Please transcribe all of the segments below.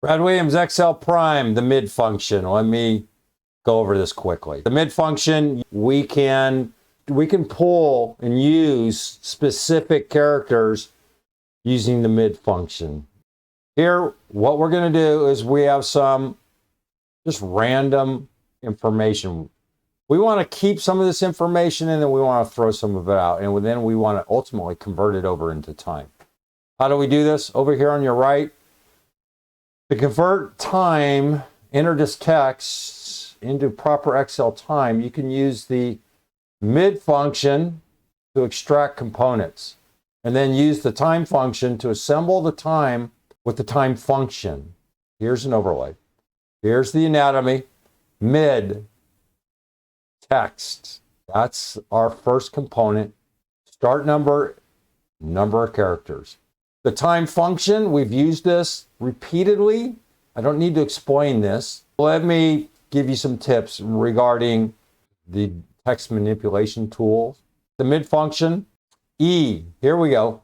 Brad Williams, Excel Prime, the mid function. Let me go over this quickly. The mid function, we can pull and use specific characters using the mid function. Here, what we're going to do is we have some just random information. We want to keep some of this information and then we want to throw some of it out. And then we want to ultimately convert it over into time. How do we do this? Over here on your right, to convert time, enter this text into proper Excel time, you can use the mid function to extract components, and then use the time function to assemble the time with the time function. Here's an overlay. Here's the anatomy. Mid text. That's our first component. Start number, number of characters. The time function, we've used this repeatedly. I don't need to explain this. Let me give you some tips regarding the text manipulation tools. The mid function, E, here we go.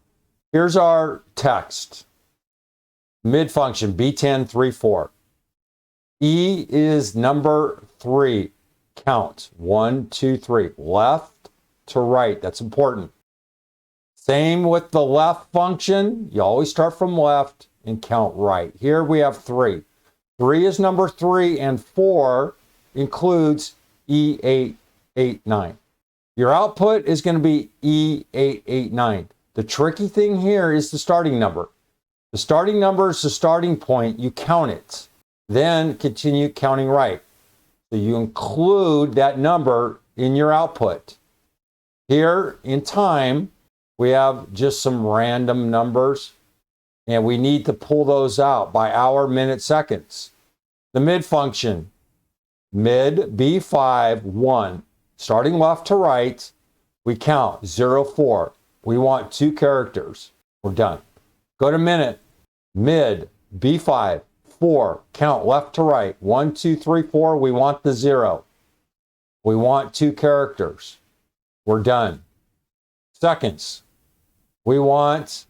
Here's our text. Mid function, B1034. E is number 3. Count 1, 2, 3. Left to right. That's important. Same with the left function. You always start from left and count right. Here we have 3. 3 is number 3, and 4 includes E889. Your output is going to be E889. The tricky thing here is the starting number. The starting number is the starting point. You count it. Then continue counting right. So you include that number in your output. Here in time, we have just some random numbers, and we need to pull those out by hour, minute, seconds. The mid function, mid B5, 1. Starting left to right, we count 0, 4. We want 2 characters. We're done. Go to minute, mid B5, 4. Count left to right, 1, 2, 3, 4. We want the 0. We want 2 characters. We're done. Seconds. We want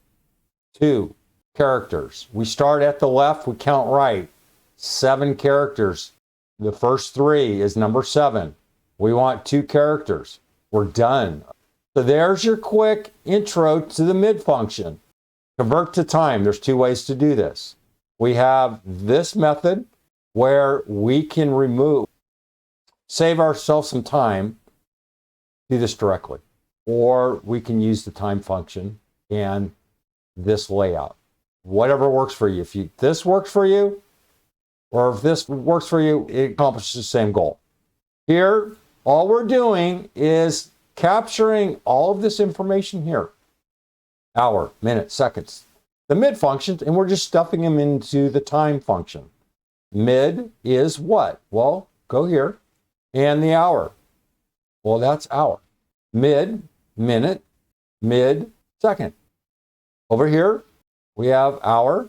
2 characters. We start at the left, we count right. 7 characters. The first 3 is number 7. We want 2 characters. We're done. So there's your quick intro to the mid function. Convert to time. There's 2 ways to do this. We have this method where we can save ourselves some time, do this directly. Or we can use the time function and this layout. Whatever works for you. If this works for you, or if this works for you, it accomplishes the same goal. Here, all we're doing is capturing all of this information here. Hour, minute, seconds. The mid functions, and we're just stuffing them into the time function. Mid is what? Well, go here. And the hour. Well, that's hour. Mid, minute, mid, second. Over here, we have hour,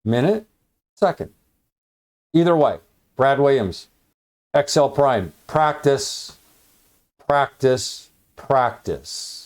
minute, second. Either way, Brad Williams, Excel Prime. Practice, practice, practice.